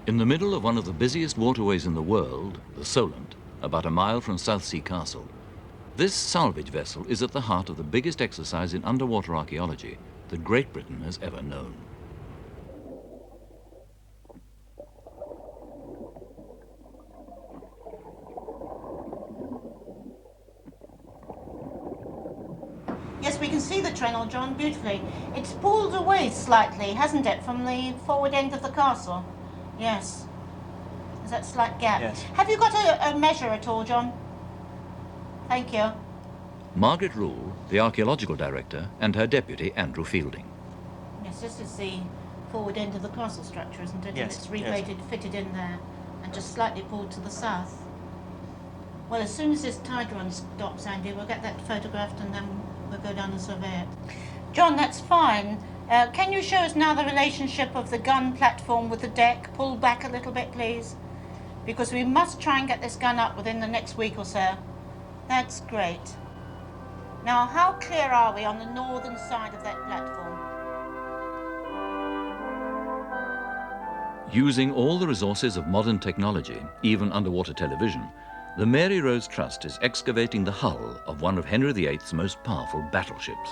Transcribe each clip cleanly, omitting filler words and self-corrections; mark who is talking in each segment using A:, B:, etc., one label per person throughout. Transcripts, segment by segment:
A: In the middle of one of the busiest waterways in the world, the Solent, about a mile from Southsea Castle, this salvage vessel is at the heart of the biggest exercise in underwater archaeology that Great Britain has ever known.
B: Yes, we can see the Chronicle, John, beautifully. It's pulled away slightly, hasn't it, from the forward end of the castle? Yes. There's that slight gap.
C: Yes.
B: Have you got a measure at all, John? Thank you.
A: Margaret Rule, the archaeological director, and her deputy, Andrew Fielding.
B: Yes, this is the forward end of the castle structure, isn't it?
C: Yes,
B: And it's regraded, fitted in there, and just slightly pulled to the south. Well, as soon as this tide run stops, Andy, we'll get that photographed and then we'll go down and survey it. John, that's fine. Can you show us now the relationship of the gun platform with the deck? Pull back a little bit, please. Because we must try and get this gun up within the next week or so. That's great. Now, how clear are we on the northern side of that platform?
A: Using all the resources of modern technology, even underwater television, the Mary Rose Trust is excavating the hull of one of Henry VIII's most powerful battleships.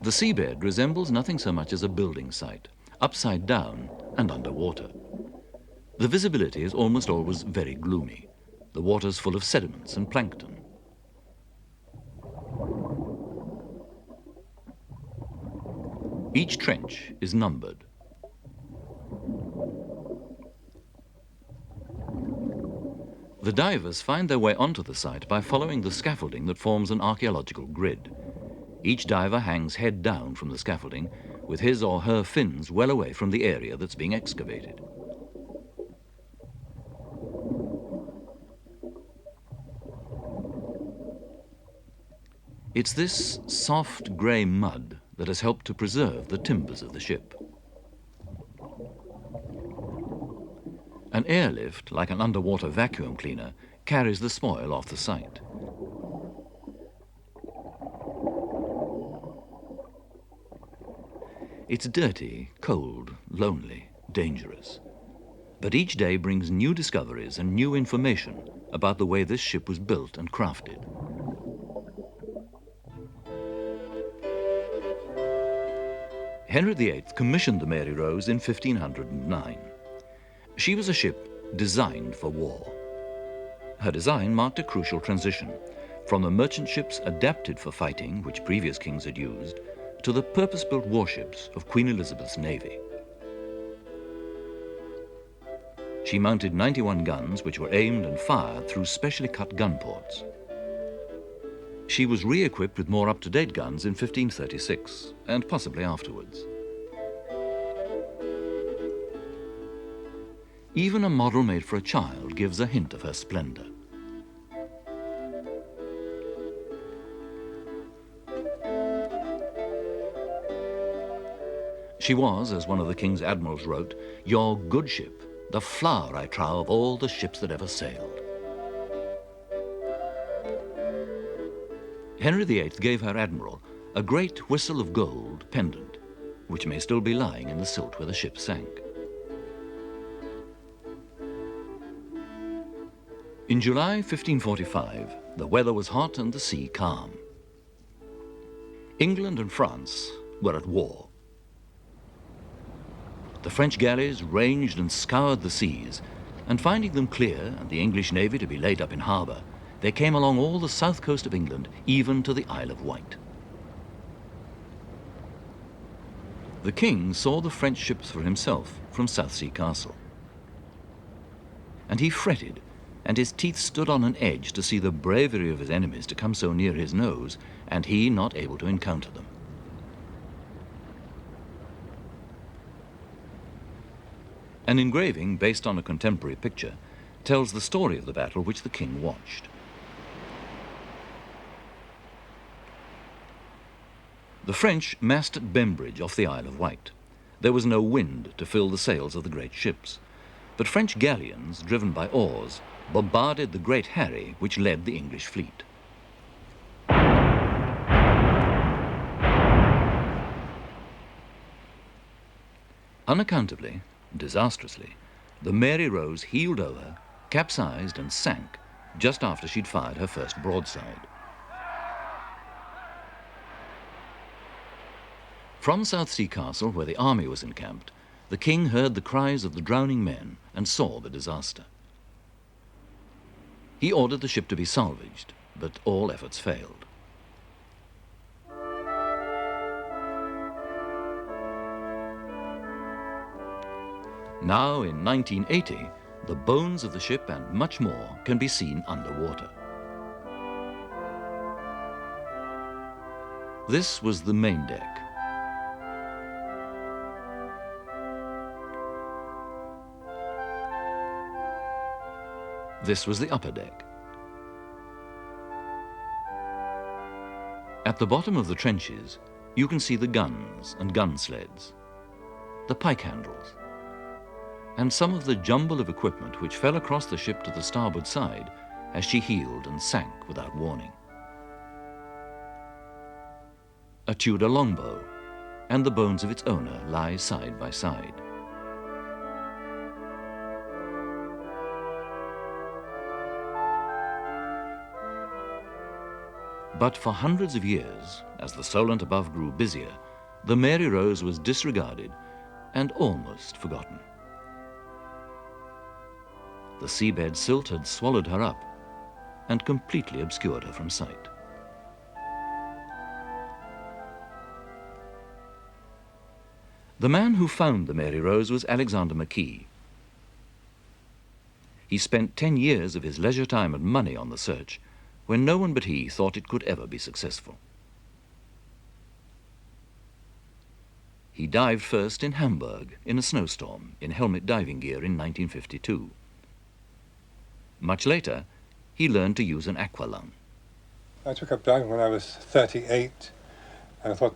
A: The seabed resembles nothing so much as a building site, upside down and underwater. The visibility is almost always very gloomy. The water's full of sediments and plankton. Each trench is numbered. The divers find their way onto the site by following the scaffolding that forms an archaeological grid. Each diver hangs head down from the scaffolding, with his or her fins well away from the area that's being excavated. It's this soft grey mud that has helped to preserve the timbers of the ship. An airlift, like an underwater vacuum cleaner, carries the spoil off the site. It's dirty, cold, lonely, dangerous. But each day brings new discoveries and new information about the way this ship was built and crafted. Henry VIII commissioned the Mary Rose in 1509. She was a ship designed for war. Her design marked a crucial transition from the merchant ships adapted for fighting, which previous kings had used, to the purpose-built warships of Queen Elizabeth's navy. She mounted 91 guns, which were aimed and fired through specially cut gun ports. She was re-equipped with more up-to-date guns in 1536, and possibly afterwards. Even a model made for a child gives a hint of her splendor. She was, as one of the king's admirals wrote, "Your good ship, the flower, I trow, of all the ships that ever sailed." Henry VIII gave her admiral a great whistle of gold pendant, which may still be lying in the silt where the ship sank. In July 1545, the weather was hot and the sea calm. England and France were at war. The French galleys ranged and scoured the seas, and finding them clear and the English navy to be laid up in harbour, they came along all the south coast of England, even to the Isle of Wight. The king saw the French ships for himself from Southsea Castle. And he fretted, and his teeth stood on an edge to see the bravery of his enemies to come so near his nose, and he not able to encounter them. An engraving based on a contemporary picture tells the story of the battle which the king watched. The French massed at Bembridge off the Isle of Wight. There was no wind to fill the sails of the great ships. but French galleons, driven by oars, bombarded the Great Harry, which led the English fleet. Unaccountably, disastrously, the Mary Rose heeled over, capsized and sank just after she'd fired her first broadside. From Southsea Castle, where the army was encamped, the king heard the cries of the drowning men and saw the disaster. He ordered the ship to be salvaged, but all efforts failed. Now, in 1980, the bones of the ship and much more can be seen underwater. This was the main deck. This was the upper deck. At the bottom of the trenches, you can see the guns and gun sleds, the pike handles, and some of the jumble of equipment which fell across the ship to the starboard side as she heeled and sank without warning. A Tudor longbow and the bones of its owner lie side by side. But for hundreds of years, as the Solent above grew busier, the Mary Rose was disregarded and almost forgotten. The seabed silt had swallowed her up and completely obscured her from sight. The man who found the Mary Rose was Alexander McKee. He spent 10 years of his leisure time and money on the search, when no one but he thought it could ever be successful. He dived first in Hamburg in a snowstorm in helmet diving gear in 1952. Much later, he learned to use an aqualung.
C: I took up diving when I was 38, and I thought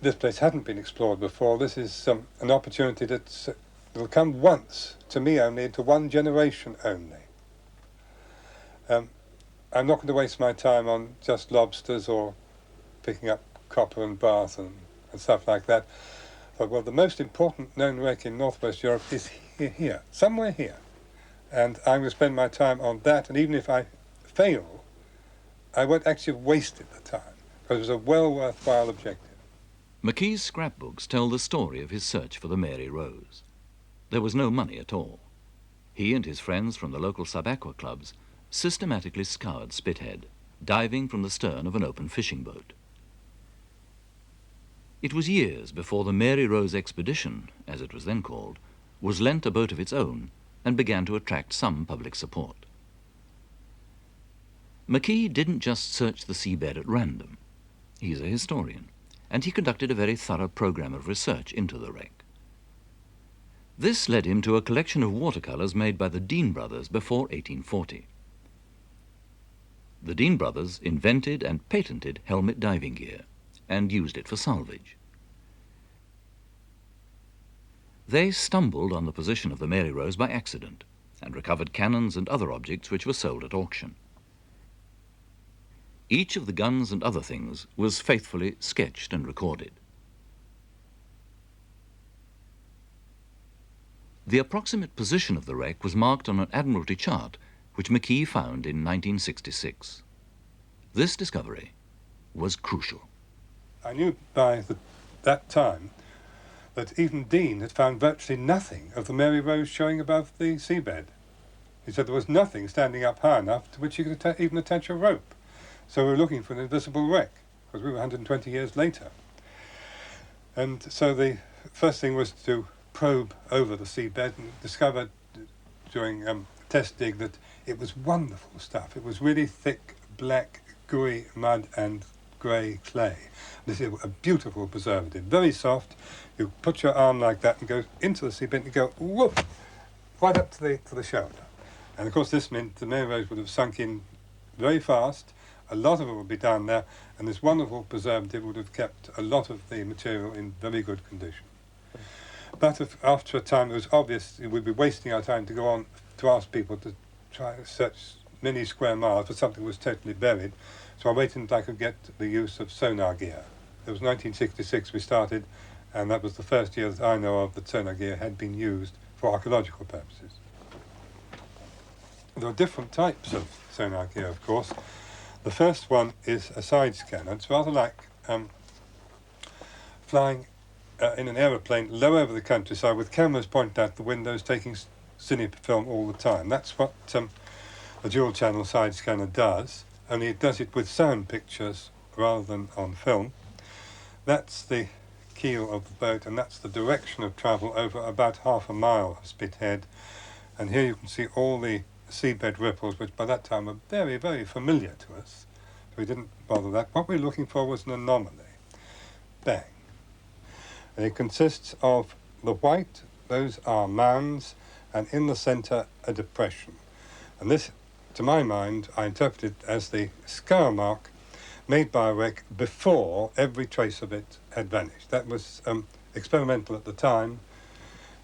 C: this place hadn't been explored before. This is an opportunity that'll come once, to me only, to one generation only. I'm not going to waste my time on just lobsters or picking up copper and Bath and stuff like that. But, well, the most important known wreck in Northwest Europe is here, somewhere here. And I'm going to spend my time on that, and even if I fail, I won't actually have wasted the time, because it was a well worthwhile objective.
A: McKee's scrapbooks tell the story of his search for the Mary Rose. There was no money at all. He and his friends from the local sub-aqua clubs systematically scoured Spithead, diving from the stern of an open fishing boat. It was years before the Mary Rose expedition, as it was then called, was lent a boat of its own and began to attract some public support. McKee didn't just search the seabed at random. He's a historian, and he conducted a very thorough program of research into the wreck. This led him to a collection of watercolors made by the Dean brothers before 1840. The Dean brothers invented and patented helmet diving gear and used it for salvage. They stumbled on the position of the Mary Rose by accident and recovered cannons and other objects which were sold at auction. Each of the guns and other things was faithfully sketched and recorded. The approximate position of the wreck was marked on an Admiralty chart which McKee found in 1966. This discovery was crucial.
C: I knew by that time that even Dean had found virtually nothing of the Mary Rose showing above the seabed. He said there was nothing standing up high enough to which you could even attach a rope. So we were looking for an invisible wreck, because we were 120 years later. And so the first thing was to probe over the seabed and discovered during test dig that it was wonderful stuff. It was really thick, black, gooey mud and grey clay. This is a beautiful preservative, very soft. You put your arm like that and go into the seabed and you go whoop, right up to the shoulder. And of course this meant the Mary Rose would have sunk in very fast. A lot of it would be down there, and this wonderful preservative would have kept a lot of the material in very good condition. But after a time it was obvious we'd be wasting our time to go on to ask people to try to search many square miles for something that was totally buried. So I waited until I could get the use of sonar gear. It was 1966 we started, and that was the first year that I know of that sonar gear had been used for archaeological purposes. There are different types of sonar gear, of course. The first one is a side scanner. It's rather like flying in an aeroplane low over the countryside with cameras pointed out the windows taking cine film all the time. That's what a dual channel side scanner does, only it does it with sound pictures rather than on film. That's the keel of the boat, and that's the direction of travel over about half a mile of Spithead. And here you can see all the seabed ripples, which by that time were very, very familiar to us. So we didn't bother that. What we were looking for was an anomaly. Bang. And it consists of the white, those are mounds, and in the centre a depression. And this, to my mind, I interpret it as the scar mark made by a wreck before every trace of it had vanished. That was experimental at the time,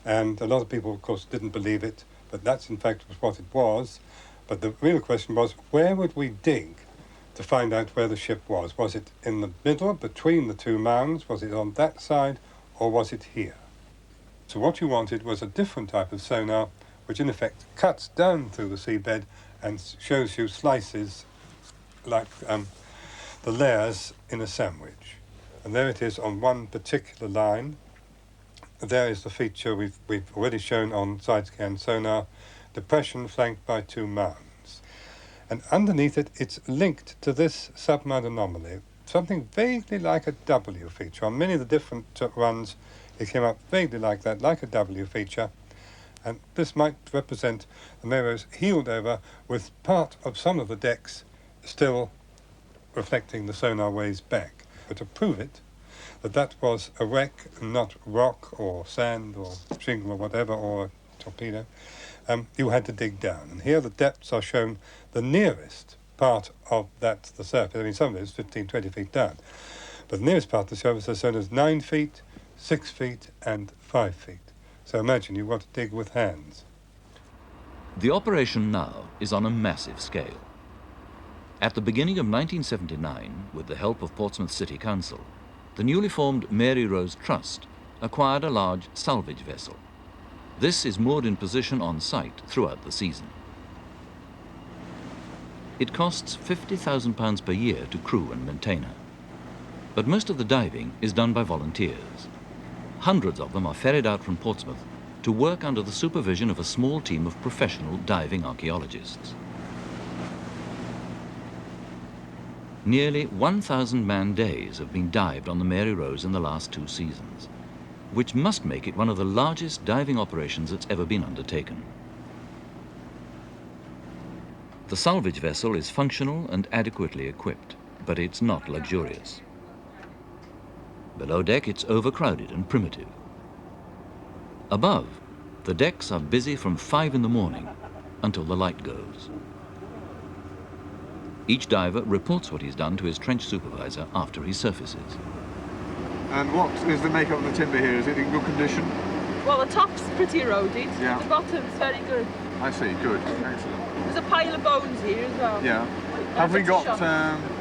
C: and a lot of people, of course, didn't believe it, but that's in fact what it was. But the real question was, where would we dig to find out where the ship was? Was it in the middle, between the two mounds? Was it on that side, or was it here? So what you wanted was a different type of sonar, which in effect cuts down through the seabed and shows you slices like the layers in a sandwich. And there it is on one particular line. There is the feature we've already shown on side scan sonar, depression flanked by two mounds. And underneath it, it's linked to this submount anomaly, something vaguely like a W feature. On many of the different runs, it came up vaguely like that, like a W feature. And this might represent the Mary Rose heeled over with part of some of the decks still reflecting the sonar waves back. But to prove it, that was a wreck, not rock or sand or shingle or whatever, or a torpedo, you had to dig down. And here the depths are shown, the nearest part of that to the surface. I mean, some of it is 15, 20 feet down. But the nearest part of the surface is shown as 9 feet, 6 feet, and 5 feet. So imagine you've got to dig with hands.
A: The operation now is on a massive scale. At the beginning of 1979, with the help of Portsmouth City Council, the newly formed Mary Rose Trust acquired a large salvage vessel. This is moored in position on site throughout the season. It costs £50,000 per year to crew and maintain her. But most of the diving is done by volunteers. Hundreds of them are ferried out from Portsmouth to work under the supervision of a small team of professional diving archaeologists. Nearly 1,000 man-days have been dived on the Mary Rose in the last 2 seasons, which must make it one of the largest diving operations that's ever been undertaken. The salvage vessel is functional and adequately equipped, but it's not luxurious. Below deck, it's overcrowded and primitive. Above, the decks are busy from 5 in the morning until the light goes. Each diver reports what he's done to his trench supervisor after he surfaces.
D: And what is the makeup of the timber here? Is it in good condition?
E: Well, the top's pretty eroded,
D: Yeah.
E: the bottom's very good.
D: I see, good, excellent.
E: There's a pile of bones here as well.
D: Yeah. Have we got,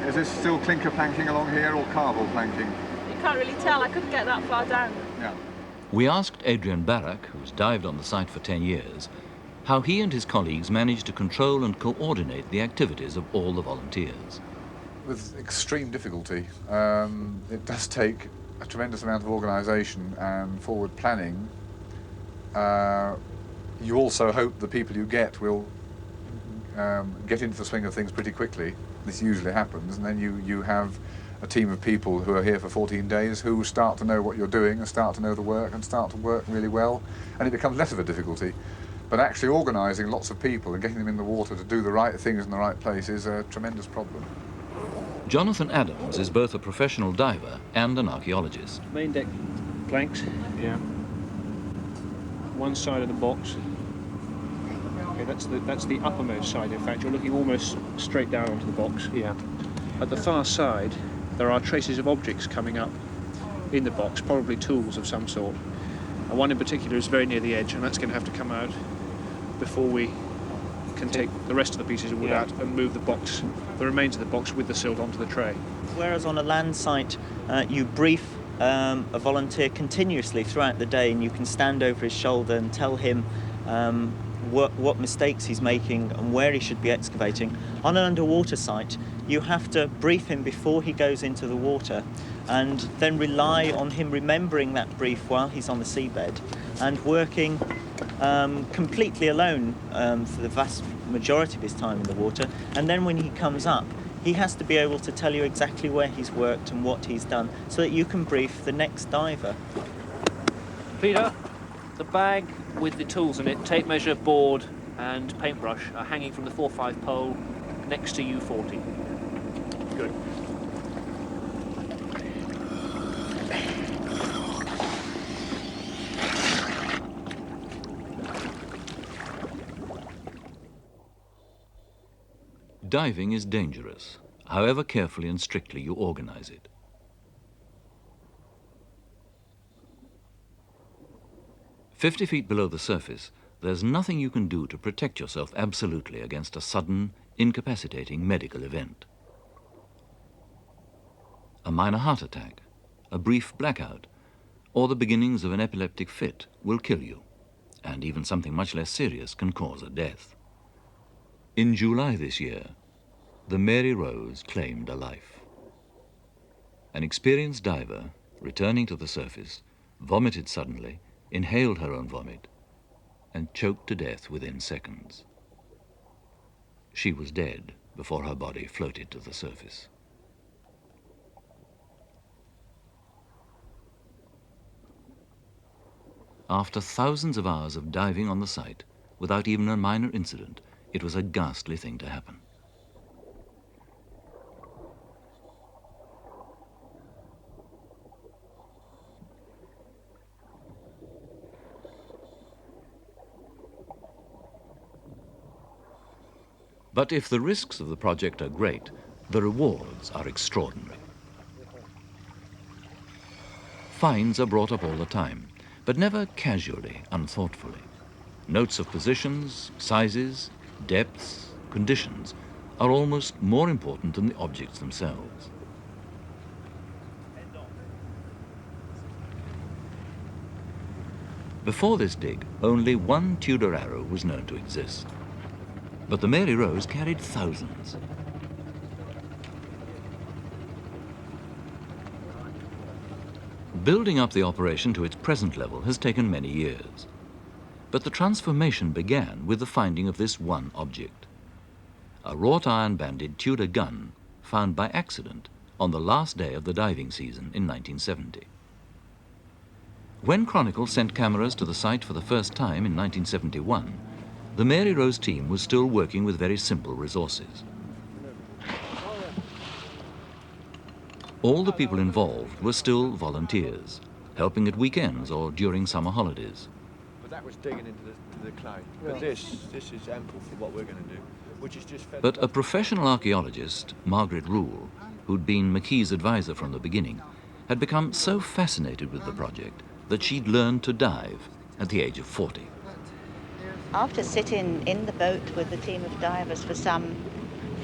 D: is this still clinker planking along here or carbon planking?
E: You can't really tell, I couldn't get that far down.
D: Yeah.
A: We asked Adrian Barak, who's dived on the site for 10 years, how he and his colleagues managed to control and coordinate the activities of all the volunteers.
D: With extreme difficulty. It does take a tremendous amount of organisation and forward planning. You also hope the people you get will get into the swing of things pretty quickly. This usually happens, and then you have a team of people who are here for 14 days who start to know what you're doing and start to know the work and start to work really well, and it becomes less of a difficulty. But actually organising lots of people and getting them in the water to do the right things in the right place is a tremendous problem.
A: Jonathan Adams is both a professional diver and an archaeologist.
F: Main deck planks. Yeah. One side of the box. Okay, that's the uppermost side. In fact, you're looking almost straight down onto the box. Yeah. At the far side, there are traces of objects coming up in the box, probably tools of some sort. And one in particular is very near the edge, and that's going to have to come out before we can take the rest of the pieces of wood out and move the remains of the box with the silt onto the tray.
G: Whereas on a land site, you brief a volunteer continuously throughout the day, and you can stand over his shoulder and tell him what mistakes he's making and where he should be excavating. On an underwater site, you have to brief him before he goes into the water, and then rely on him remembering that brief while he's on the seabed and working completely alone for the vast majority of his time in the water. And then when he comes up, he has to be able to tell you exactly where he's worked and what he's done, so that you can brief the next diver.
F: Peter, the bag with the tools in it, tape measure, board and paintbrush, are hanging from the 4-5 pole next to U40. Good.
A: Diving is dangerous, however carefully and strictly you organize it. "50 feet below the surface, there's nothing you can do to protect yourself absolutely against a sudden, incapacitating medical event. A minor heart attack, a brief blackout, or the beginnings of an epileptic fit will kill you, and even something much less serious can cause a death. In July this year, the Mary Rose claimed a life. An experienced diver, returning to the surface, vomited suddenly, inhaled her own vomit, and choked to death within seconds. She was dead before her body floated to the surface. After thousands of hours of diving on the site, without even a minor incident, it was a ghastly thing to happen. But if the risks of the project are great, the rewards are extraordinary. Finds are brought up all the time, but never casually, unthoughtfully. Notes of positions, sizes, depths, conditions are almost more important than the objects themselves. Before this dig, only one Tudor arrow was known to exist. But the Mary Rose carried thousands. Building up the operation to its present level has taken many years. But the transformation began with the finding of this one object, a wrought iron-banded Tudor gun found by accident on the last day of the diving season in 1970. When Chronicle sent cameras to the site for the first time in 1971, the Mary Rose team was still working with very simple resources. All the people involved were still volunteers, helping at weekends or during summer holidays.
H: But that was digging into the clay. But this is ample for what we're going to do, which is just...
A: But a professional archaeologist, Margaret Rule, who'd been McKee's advisor from the beginning, had become so fascinated with the project that she'd learned to dive at the age of 40.
B: After sitting in the boat with the team of divers for some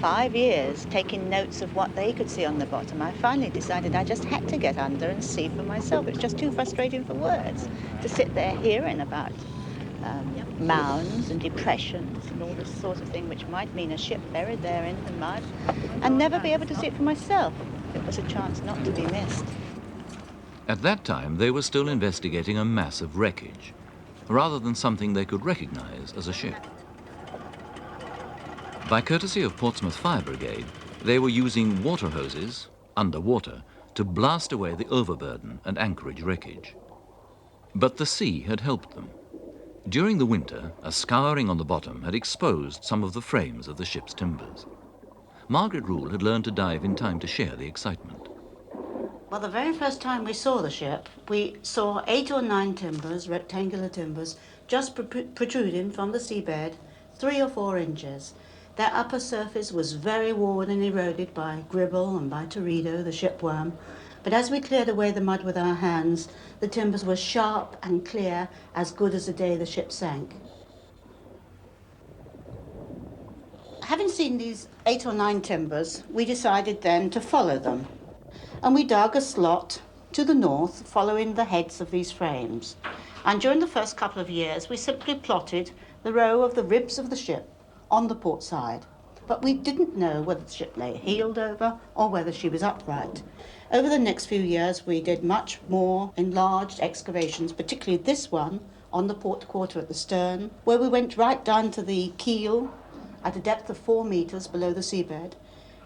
B: 5 years, taking notes of what they could see on the bottom, I finally decided I just had to get under and see for myself. It's just too frustrating for words to sit there hearing about mounds and depressions and all this sort of thing, which might mean a ship buried there in the mud, and never be able to see it for myself. It was a chance not to be missed.
A: At that time, they were still investigating a mass of wreckage, rather than something they could recognize as a ship. By courtesy of Portsmouth Fire Brigade, they were using water hoses, underwater, to blast away the overburden and anchorage wreckage. But the sea had helped them. During the winter, a scouring on the bottom had exposed some of the frames of the ship's timbers. Margaret Rule had learned to dive in time to share the excitement.
B: Well, the very first time we saw the ship, we saw 8 or 9 timbers, rectangular timbers, just protruding from the seabed 3 or 4 inches. Their upper surface was very worn and eroded by gribble and by teredo, the shipworm, But as we cleared away the mud with our hands, the timbers were sharp and clear, as good as the day the ship sank. Having seen these 8 or 9 timbers, we decided then to follow them. And we dug a slot to the north, following the heads of these frames. And during the first couple of years, we simply plotted the row of the ribs of the ship on the port side. But we didn't know whether the ship lay heeled over or whether she was upright. Over the next few years, we did much more enlarged excavations, particularly this one on the port quarter at the stern, where we went right down to the keel at a depth of 4 meters below the seabed,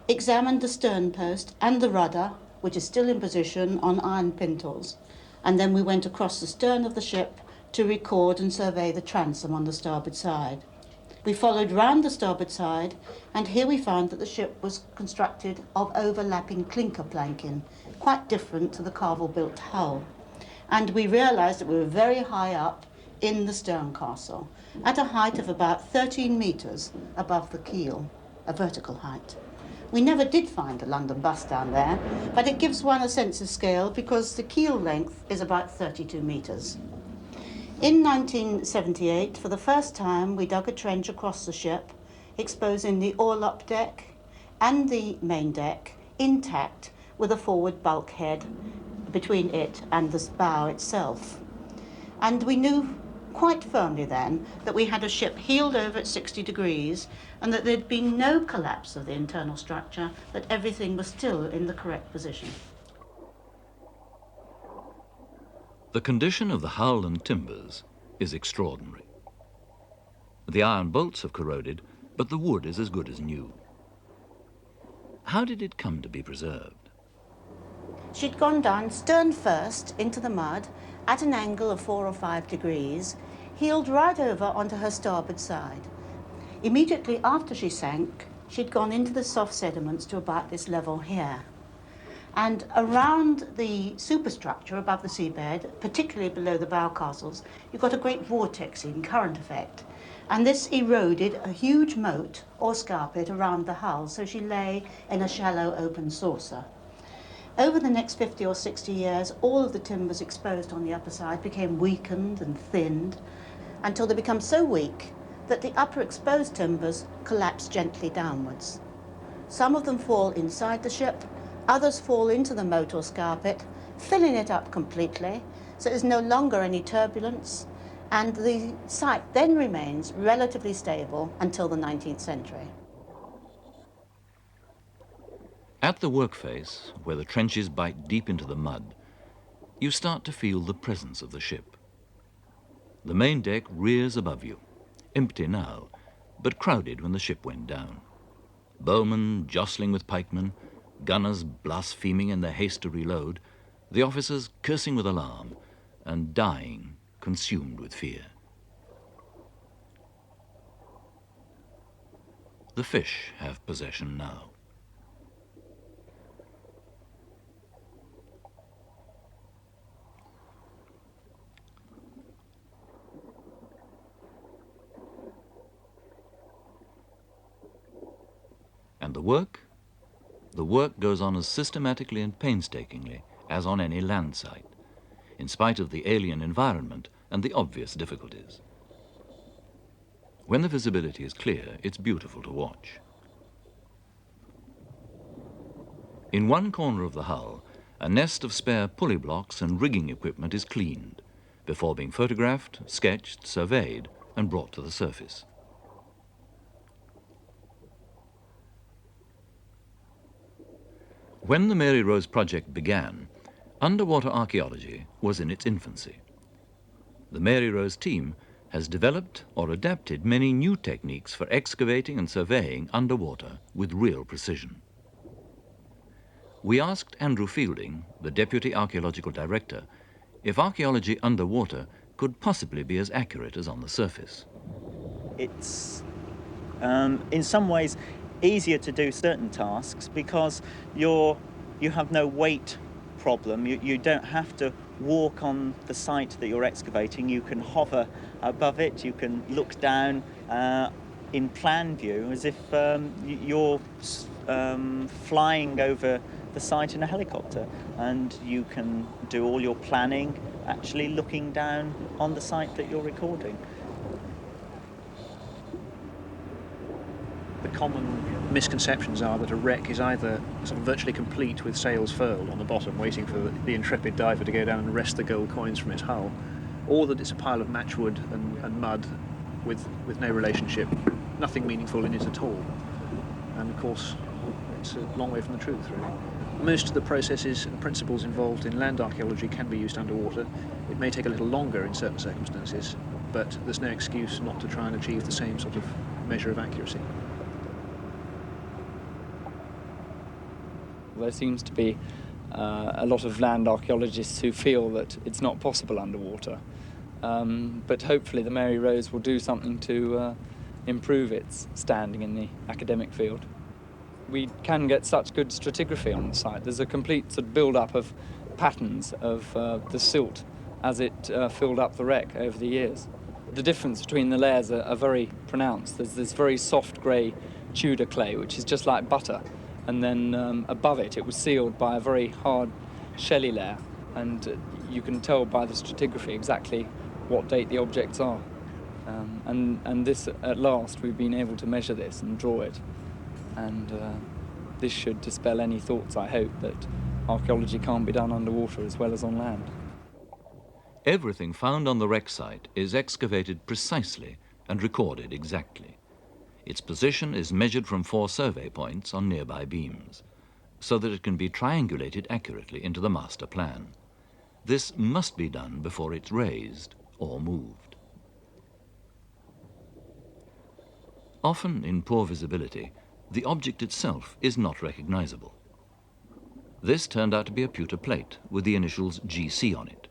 B: examined the stern post and the rudder, which is still in position on iron pintles, and then we went across the stern of the ship to record and survey the transom on the starboard side. We followed round the starboard side, and here we found that the ship was constructed of overlapping clinker planking, quite different to the Carvel-built hull. And we realised that we were very high up in the stern castle, at a height of about 13 metres above the keel, a vertical height. We never did find a London bus down there, but it gives one a sense of scale because the keel length is about 32 metres. In 1978, for the first time, we dug a trench across the ship, exposing the orlop deck and the main deck intact with a forward bulkhead between it and the bow itself. And we knew quite firmly then that we had a ship heeled over at 60 degrees and that there'd been no collapse of the internal structure, that everything was still in the correct position.
A: The condition of the hull and timbers is extraordinary. The iron bolts have corroded, but the wood is as good as new. How did it come to be preserved?
B: She'd gone down stern first into the mud at an angle of 4 or 5 degrees, heeled right over onto her starboard side. Immediately after she sank, she'd gone into the soft sediments to about this level here. And around the superstructure above the seabed, particularly below the bow castles, you've got a great vortexing current effect. And this eroded a huge moat or scarpet around the hull, so she lay in a shallow open saucer. Over the next 50 or 60 years, all of the timbers exposed on the upper side became weakened and thinned until they become so weak that the upper exposed timbers collapse gently downwards. Some of them fall inside the ship, others fall into the moat or scarpet, filling it up completely, so there's no longer any turbulence, and the site then remains relatively stable until the 19th century.
A: At the workface, where the trenches bite deep into the mud, you start to feel the presence of the ship. The main deck rears above you, empty now, but crowded when the ship went down. Bowmen jostling with pikemen, gunners blaspheming in their haste to reload, the officers cursing with alarm, and dying, consumed with fear. The fish have possession now. And the work? The work goes on as systematically and painstakingly as on any land site, in spite of the alien environment and the obvious difficulties. When the visibility is clear, it's beautiful to watch. In one corner of the hull, a nest of spare pulley blocks and rigging equipment is cleaned before being photographed, sketched, surveyed, and brought to the surface. When the Mary Rose project began, underwater archaeology was in its infancy. The Mary Rose team has developed or adapted many new techniques for excavating and surveying underwater with real precision. We asked Andrew Fielding, the Deputy Archaeological Director, if archaeology underwater could possibly be as accurate as on the surface.
G: It's, in some ways, easier to do certain tasks because you have no weight problem. You don't have to walk on the site that you're excavating. You can hover above it. You can look down in plan view as if you're flying over the site in a helicopter, and you can do all your planning actually looking down on the site that you're recording.
F: The common misconceptions are that a wreck is either sort of virtually complete with sails furled on the bottom, waiting for the intrepid diver to go down and wrest the gold coins from its hull, or that it's a pile of matchwood and mud with no relationship, nothing meaningful in it at all. And of course, it's a long way from the truth, really. Most of the processes and principles involved in land archaeology can be used underwater. It may take a little longer in certain circumstances, but there's no excuse not to try and achieve the same sort of measure of accuracy.
I: There seems to be a lot of land archaeologists who feel that it's not possible underwater. But hopefully the Mary Rose will do something to improve its standing in the academic field. We can get such good stratigraphy on the site. There's a complete sort of build-up of patterns of the silt as it filled up the wreck over the years. The difference between the layers are very pronounced. There's this very soft grey Tudor clay, which is just like butter. And then above it, it was sealed by a very hard shelly layer. And you can tell by the stratigraphy exactly what date the objects are. And this, at last, we've been able to measure this and draw it. And this should dispel any thoughts, I hope, that archaeology can't be done underwater as well as on land.
A: Everything found on the wreck site is excavated precisely and recorded exactly. Its position is measured from 4 survey points on nearby beams, so that it can be triangulated accurately into the master plan. This must be done before it's raised or moved. Often in poor visibility, the object itself is not recognizable. This turned out to be a pewter plate with the initials GC on it.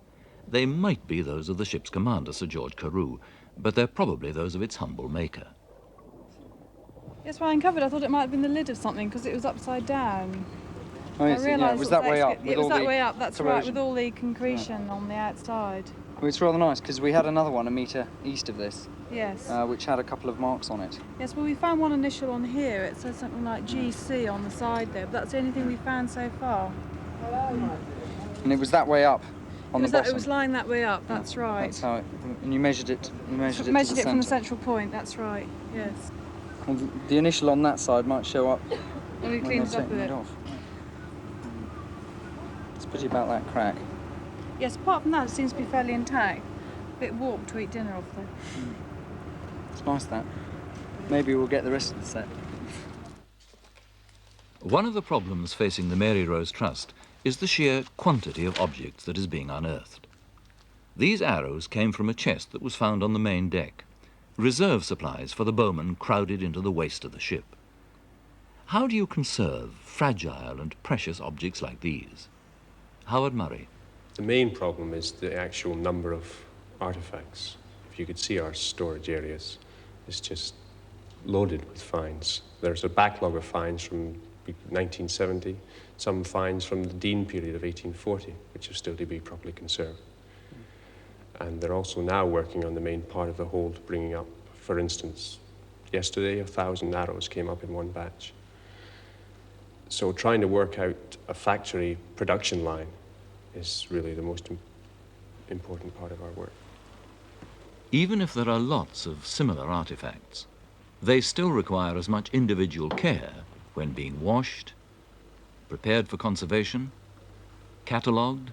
A: They might be those of the ship's commander, Sir George Carew, but they're probably those of its humble maker.
J: Yes, when I uncovered, I thought it might have been the lid of something because it was upside down.
I: Oh, yes, yeah, it was that way up.
J: It was that way up, that's right,
I: corrosion.
J: with all the concretion on the outside.
I: Well, it's rather nice because we had another one a metre east of this,
J: Yes.
I: which had a couple of marks on it.
J: Yes, well, we found one initial on here. It says something like GC on the side there, but that's the only thing we found so far.
I: And it was that way up on the bottom.
J: It was lying that way up, that's right.
I: That's how it, and you measured it. You measured it
J: Measured
I: to
J: it
I: the
J: from the
I: centre.
J: central point, that's right, yes.
I: Well, the initial on that side might show up
J: Well, we
I: when
J: cleaned
I: they're
J: up a
I: taking
J: bit.
I: it off. It's pity about that crack.
J: Yes, apart from that, it seems to be fairly intact. A bit warped to eat dinner off though.
I: It's nice that. Maybe we'll get the rest of the set.
A: One of the problems facing the Mary Rose Trust is the sheer quantity of objects that is being unearthed. These arrows came from a chest that was found on the main deck. Reserve supplies for the bowmen crowded into the waist of the ship. How do you conserve fragile and precious objects like these? Howard Murray.
K: The main problem is the actual number of artefacts. If you could see our storage areas, it's just loaded with finds. There's a backlog of finds from 1970, some finds from the Dean period of 1840, which are still to be properly conserved. And they're also now working on the main part of the hold, bringing up, for instance, yesterday 1,000 arrows came up in one batch. So trying to work out a factory production line is really the most important part of our work.
A: Even if there are lots of similar artifacts, they still require as much individual care when being washed, prepared for conservation, catalogued,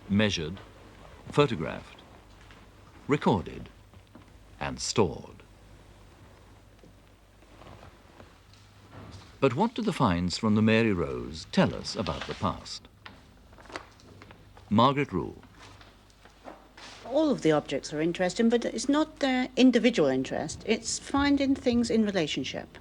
A: measured, photographed, recorded, and stored. But what do the finds from the Mary Rose tell us about the past? Margaret Rule.
B: All of the objects are interesting, but it's not their individual interest. It's finding things in relationship,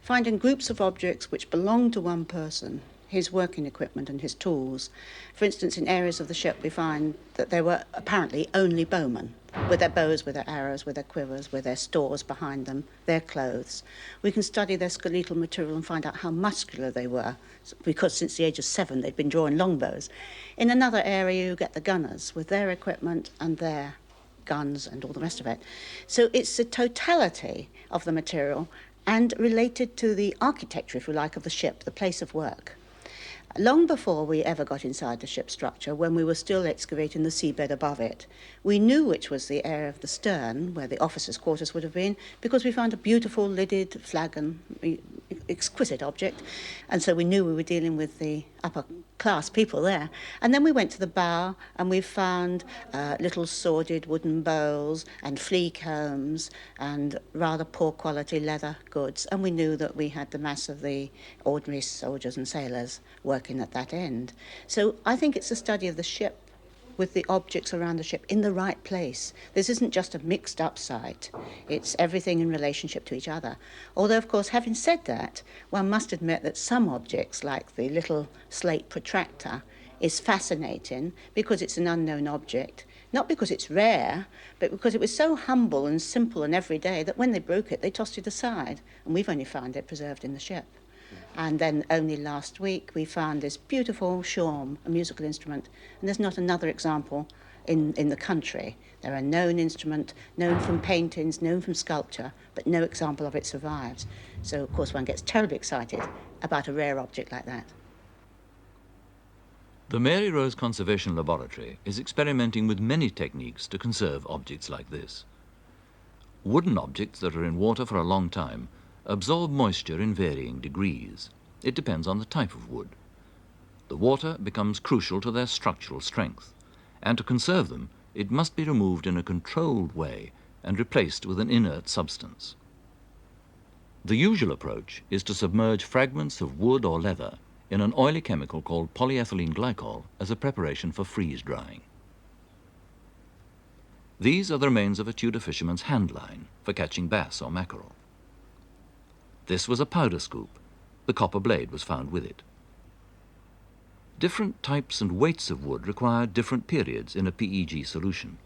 B: finding groups of objects which belong to one person, his working equipment and his tools. For instance, in areas of the ship we find that there were apparently only bowmen, with their bows, with their arrows, with their quivers, with their stores behind them, their clothes. We can study their skeletal material and find out how muscular they were, because since the age of 7 they'd been drawing longbows. In another area you get the gunners with their equipment and their guns and all the rest of it. So it's the totality of the material and related to the architecture, if you like, of the ship, the place of work.
L: Long before we ever got inside the ship structure, when we were still excavating the seabed above it, we knew which was the area of the stern, where the officers' quarters would have been, because we found a beautiful lidded flagon, exquisite object, and so we knew we were dealing with the upper class people there. And then we went to the bow, and we found little sordid wooden bowls and flea combs and rather poor quality leather goods, and we knew that we had the mass of the ordinary soldiers and sailors working at that end. So I think it's a study of the ship with the objects around the ship in the right place. This isn't just a mixed up site, it's everything in relationship to each other. Although, of course, having said that, one must admit that some objects, like the little slate protractor, is fascinating because it's an unknown object, not because it's rare, but because it was so humble and simple and everyday that when they broke it, they tossed it aside, and we've only found it preserved in the ship. And then only last week we found this beautiful shawm, a musical instrument, and there's not another example in the country. There are known instruments, known from paintings, known from sculpture, but no example of it survives. So, of course, one gets terribly excited about a rare object like that.
A: The Mary Rose Conservation Laboratory is experimenting with many techniques to conserve objects like this. Wooden objects that are in water for a long time absorb moisture in varying degrees. It depends on the type of wood. The water becomes crucial to their structural strength, and to conserve them, it must be removed in a controlled way and replaced with an inert substance. The usual approach is to submerge fragments of wood or leather in an oily chemical called polyethylene glycol as a preparation for freeze drying. These are the remains of a Tudor fisherman's hand line for catching bass or mackerel. This was a powder scoop. The copper blade was found with it. Different types and weights of wood require different periods in a PEG solution.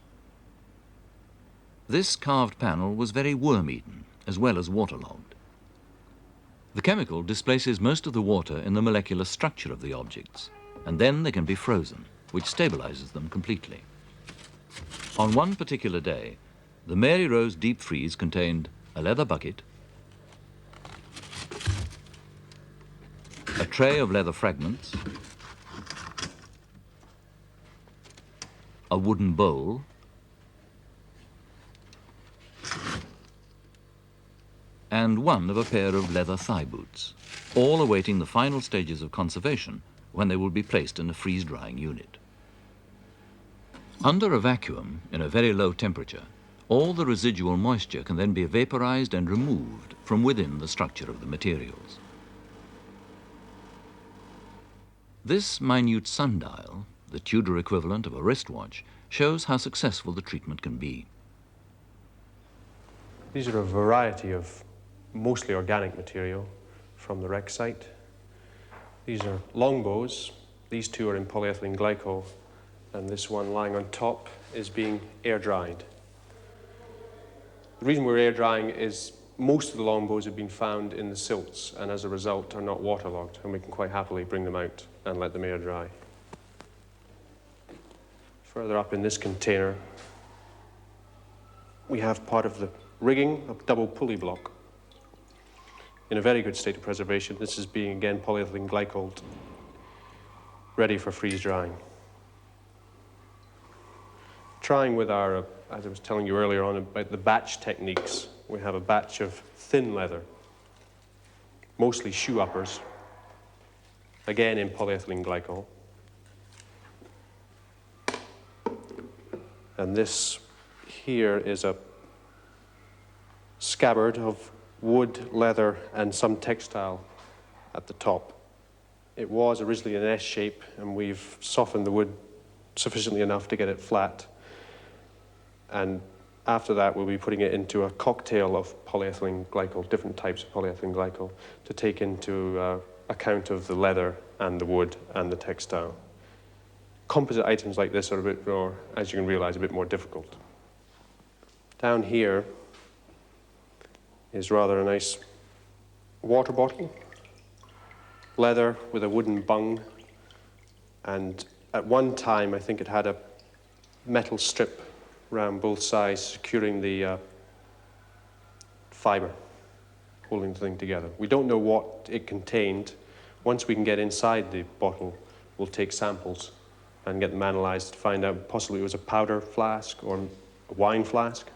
A: This carved panel was very worm-eaten as well as waterlogged. The chemical displaces most of the water in the molecular structure of the objects, and then they can be frozen, which stabilizes them completely. On one particular day, the Mary Rose deep freeze contained a leather bucket, a tray of leather fragments, a wooden bowl, and one of a pair of leather thigh boots, all awaiting the final stages of conservation when they will be placed in a freeze-drying unit. Under a vacuum, in a very low temperature, all the residual moisture can then be vaporized and removed from within the structure of the materials. This minute sundial, the Tudor equivalent of a wristwatch, shows how successful the treatment can be.
K: These are a variety of mostly organic material from the wreck site. These are longbows. These two are in polyethylene glycol, and this one lying on top is being air dried. The reason we're air drying is most of the longbows have been found in the silts and as a result are not waterlogged, and we can quite happily bring them out and let them air dry. Further up in this container, we have part of the rigging, a double pulley block. In a very good state of preservation. This is being, again, polyethylene glycoled, ready for freeze drying. Trying with our, as I was telling you earlier on about the batch techniques, we have a batch of thin leather, mostly shoe uppers, again in polyethylene glycol. And this here is a scabbard of wood, leather, and some textile at the top. It was originally an S shape, and we've softened the wood sufficiently enough to get it flat. And after that, we'll be putting it into a cocktail of polyethylene glycol, different types of polyethylene glycol, to take into account of the leather and the wood and the textile. Composite items like this are a bit more, as you can realize, a bit more difficult. Down here is rather a nice water bottle, leather with a wooden bung, and at one time I think it had a metal strip around both sides securing the fiber, holding the thing together. We don't know what it contained. Once we can get inside the bottle, we'll take samples and get them analysed to find out possibly it was a powder flask or a wine flask.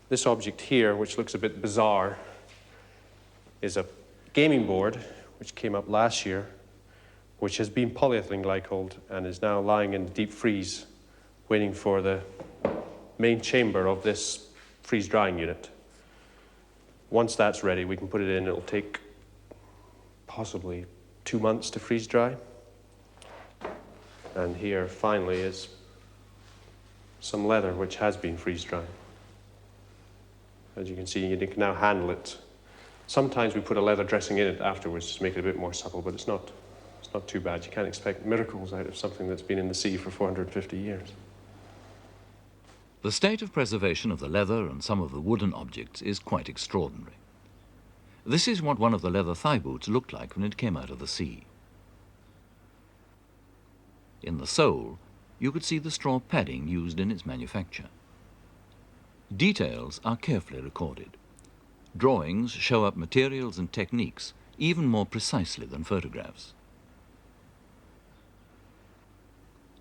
K: This object here, which looks a bit bizarre, is a gaming board, which came up last year, which has been polyethylene glycoled and is now lying in the deep freeze, waiting for the main chamber of this freeze drying unit. Once that's ready, we can put it in. It'll take possibly 2 months to freeze dry. And here, finally, is some leather which has been freeze dried. As you can see, you can now handle it. Sometimes we put a leather dressing in it afterwards to make it a bit more supple, but it's not too bad. You can't expect miracles out of something that's been in the sea for 450 years.
A: The state of preservation of the leather and some of the wooden objects is quite extraordinary. This is what one of the leather thigh boots looked like when it came out of the sea. In the sole, you could see the straw padding used in its manufacture. Details are carefully recorded. Drawings show up materials and techniques even more precisely than photographs.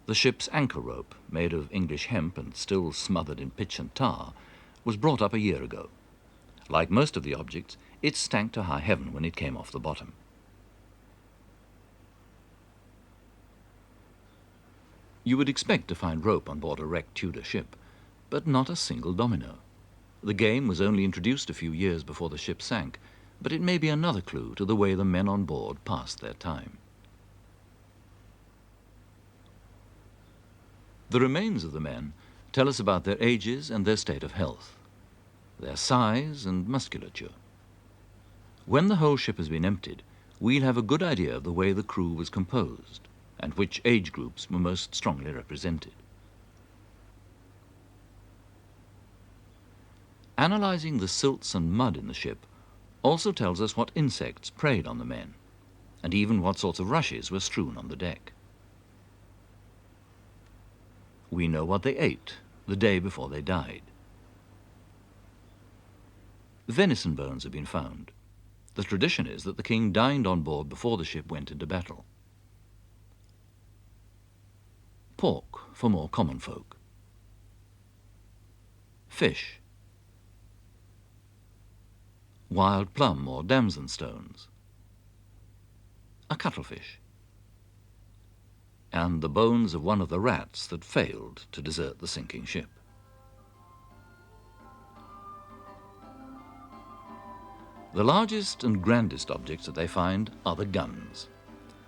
A: The ship's anchor rope, made of English hemp and still smothered in pitch and tar, was brought up a year ago. Like most of the objects, it stank to high heaven when it came off the bottom. You would expect to find rope on board a wrecked Tudor ship, but not a single domino. The game was only introduced a few years before the ship sank, but it may be another clue to the way the men on board passed their time. The remains of the men tell us about their ages and their state of health, their size and musculature. When the whole ship has been emptied, we'll have a good idea of the way the crew was composed and which age groups were most strongly represented. Analysing the silts and mud in the ship also tells us what insects preyed on the men, and even what sorts of rushes were strewn on the deck. We know what they ate the day before they died. Venison bones have been found. The tradition is that the king dined on board before the ship went into battle. Pork for more common folk. Fish. Wild plum or damson stones. A cuttlefish. And the bones of one of the rats that failed to desert the sinking ship. The largest and grandest objects that they find are the guns.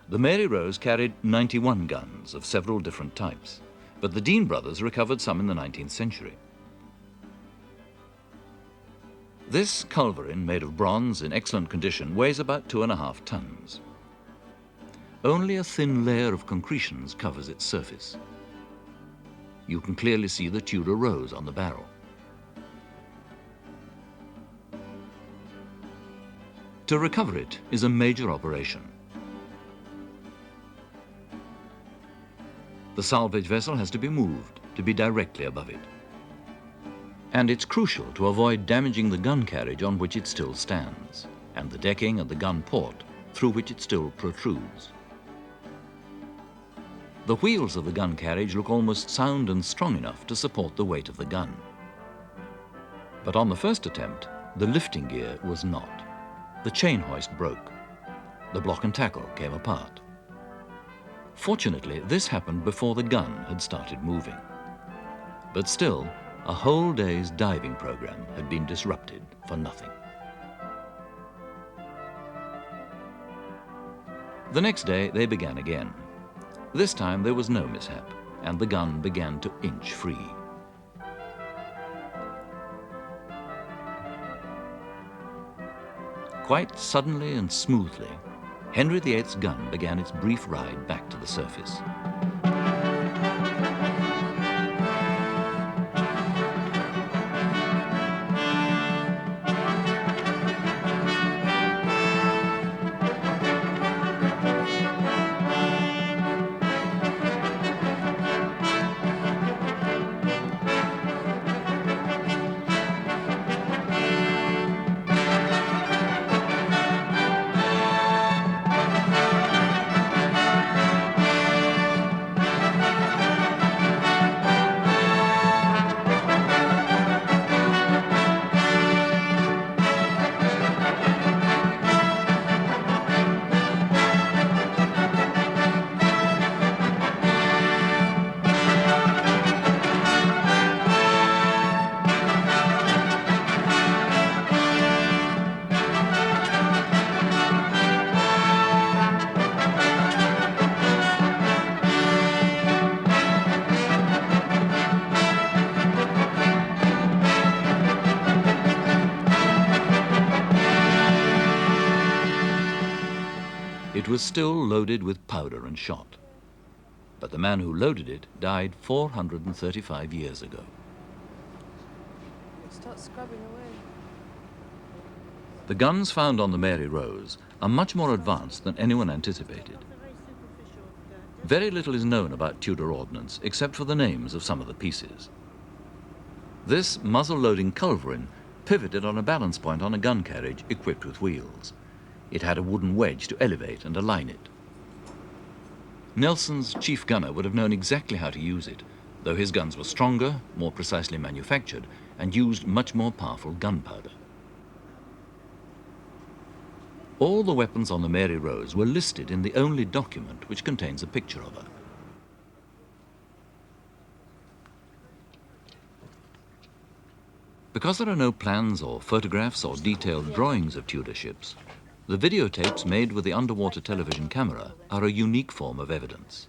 A: The Mary Rose carried 91 guns of several different types, but the Dean brothers recovered some in the 19th century. This culverin, made of bronze in excellent condition, weighs about 2.5 tons. Only a thin layer of concretions covers its surface. You can clearly see the Tudor rose on the barrel. To recover it is a major operation. The salvage vessel has to be moved to be directly above it. And it's crucial to avoid damaging the gun carriage on which it still stands, and the decking and the gun port through which it still protrudes. The wheels of the gun carriage look almost sound and strong enough to support the weight of the gun. But on the first attempt, the lifting gear was not. The chain hoist broke. The block and tackle came apart. Fortunately, this happened before the gun had started moving. But still, a whole day's diving program had been disrupted for nothing. The next day, they began again. This time, there was no mishap, and the gun began to inch free. Quite suddenly and smoothly, Henry VIII's gun began its brief ride back to the surface. It was still loaded with powder and shot. But the man who loaded it died 435 years ago.
J: Start scrubbing away.
A: The guns found on the Mary Rose are much more advanced than anyone anticipated. Very little is known about Tudor ordnance except for the names of some of the pieces. This muzzle-loading culverin pivoted on a balance point on a gun carriage equipped with wheels. It had a wooden wedge to elevate and align it. Nelson's chief gunner would have known exactly how to use it, though his guns were stronger, more precisely manufactured, and used much more powerful gunpowder. All the weapons on the Mary Rose were listed in the only document which contains a picture of her. Because there are no plans or photographs or detailed drawings of Tudor ships, the videotapes made with the underwater television camera are a unique form of evidence.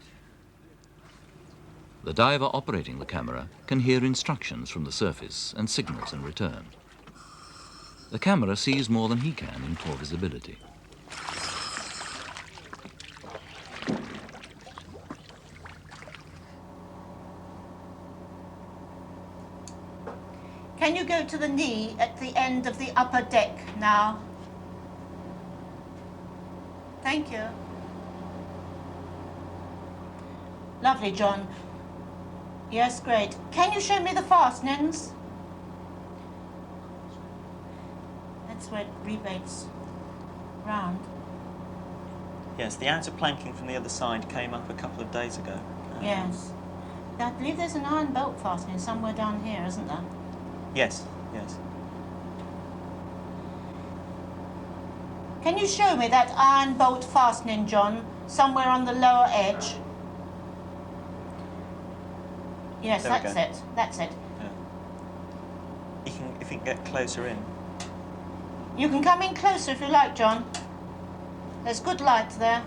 A: The diver operating the camera can hear instructions from the surface and signals in return. The camera sees more than he can in poor visibility.
B: Can you go to the knee at the end of the upper deck now? Thank you. Lovely, John. Yes, great. Can you show me the fastenings? That's where it rebates round.
G: Yes, the outer planking from the other side came up a couple of days ago.
B: Yes. I believe there's an iron bolt fastening somewhere down here, isn't there?
G: Yes, yes.
B: Can you show me that iron bolt fastening, John, somewhere on the lower edge? Yes,
G: There we
B: that's
G: go.
B: it. That's it.
G: Yeah. If you can get closer in.
B: You can come in closer if you like, John. There's good light there.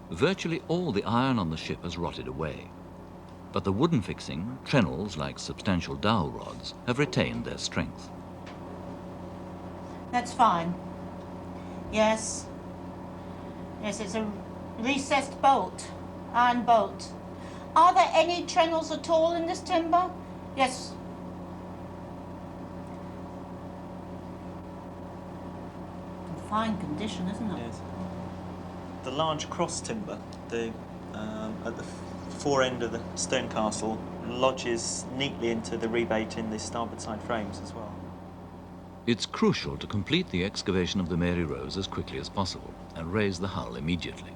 A: Virtually all the iron on the ship has rotted away, but the wooden fixing, trennels like substantial dowel rods, have retained their strength.
B: That's fine. Yes. Yes, it's a recessed bolt, iron bolt. Are there any trennels at all in this timber? Yes. In fine condition, isn't it?
G: Yes. The large cross timber, at the fore end of the stern castle, lodges neatly into the rebate in the starboard side frames as well.
A: It's crucial to complete the excavation of the Mary Rose as quickly as possible and raise the hull immediately.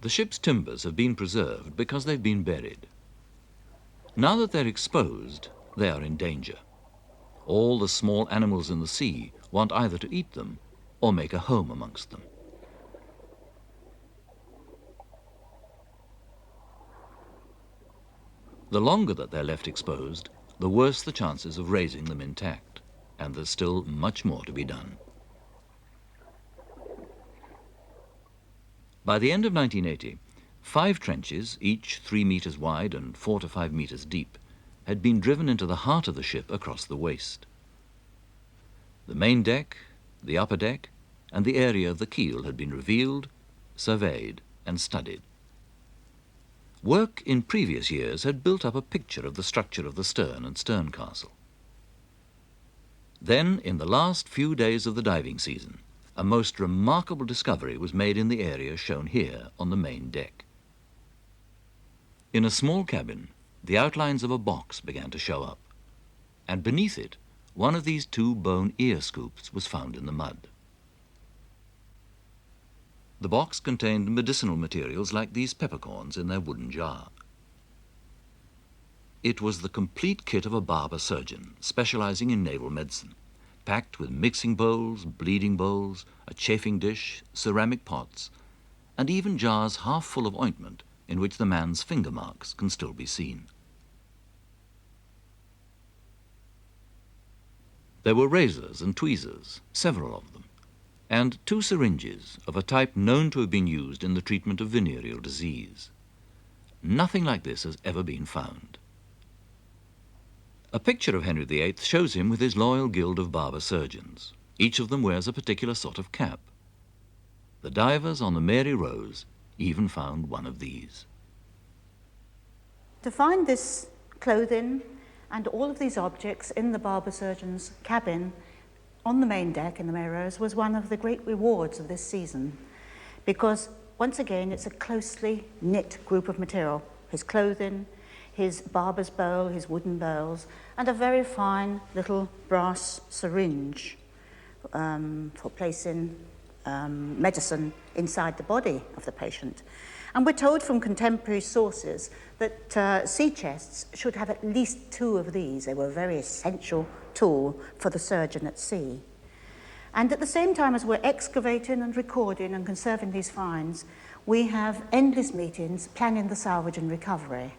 A: The ship's timbers have been preserved because they've been buried. Now that they're exposed, they are in danger. All the small animals in the sea want either to eat them or make a home amongst them. The longer that they're left exposed, the worse the chances of raising them intact, and there's still much more to be done. By the end of 1980, 5 trenches, each 3 meters wide and 4 to 5 meters deep, had been driven into the heart of the ship across the waist. The main deck, the upper deck, and the area of the keel had been revealed, surveyed, and studied. Work in previous years had built up a picture of the structure of the stern and stern castle. Then, in the last few days of the diving season, a most remarkable discovery was made in the area shown here on the main deck. In a small cabin, the outlines of a box began to show up, and beneath it, one of these 2 bone ear scoops was found in the mud. The box contained medicinal materials like these peppercorns in their wooden jar. It was the complete kit of a barber surgeon specializing in naval medicine, packed with mixing bowls, bleeding bowls, a chafing dish, ceramic pots, and even jars half full of ointment in which the man's finger marks can still be seen. There were razors and tweezers, several of them, and 2 syringes of a type known to have been used in the treatment of venereal disease. Nothing like this has ever been found. A picture of Henry VIII shows him with his loyal guild of barber surgeons. Each of them wears a particular sort of cap. The divers on the Mary Rose even found one of these.
L: To find this clothing and all of these objects in the barber surgeon's cabin on the main deck in the Mary Rose was one of the great rewards of this season, because once again it's a closely knit group of material. His clothing, his barber's bowl, his wooden bowls, and a very fine little brass syringe for placing medicine inside the body of the patient. And we're told from contemporary sources that sea chests should have at least 2 of these. They were a very essential tool for the surgeon at sea. And at the same time as we're excavating and recording and conserving these finds, we have endless meetings planning the salvage and recovery.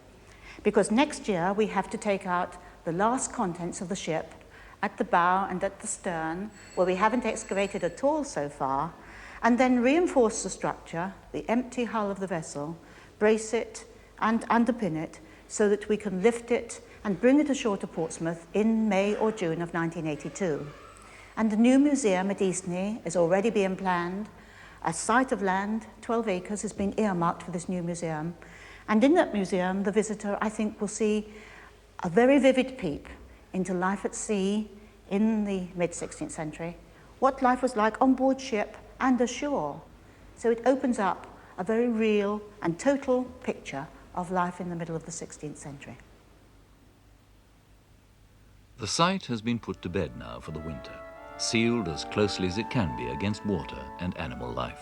L: Because next year we have to take out the last contents of the ship at the bow and at the stern, where we haven't excavated at all so far, and then reinforce the structure, the empty hull of the vessel, brace it and underpin it so that we can lift it and bring it ashore to Portsmouth in May or June of 1982. And the new museum at Eastney is already being planned. A site of land, 12 acres, has been earmarked for this new museum. And in that museum, the visitor, I think, will see a very vivid peep into life at sea in the mid-16th century, what life was like on board ship and ashore. So it opens up a very real and total picture of life in the middle of the 16th century.
A: The site has been put to bed now for the winter, sealed as closely as it can be against water and animal life.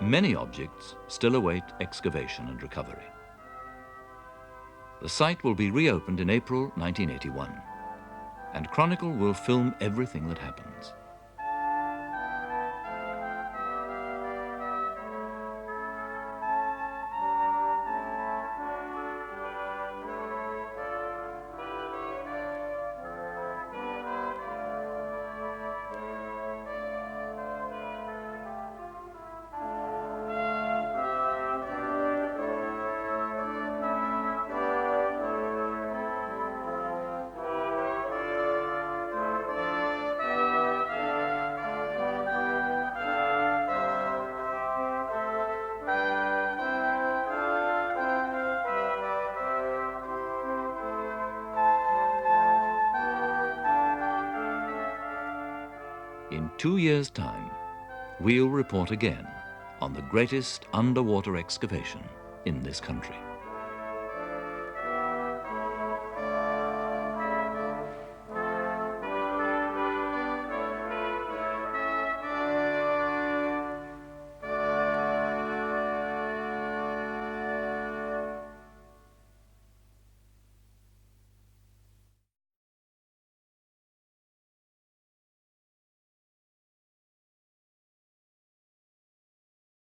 A: Many objects still await excavation and recovery. The site will be reopened in April 1981, and Chronicle will film everything that happens. In 2 years' time, we'll report again on the greatest underwater excavation in this country.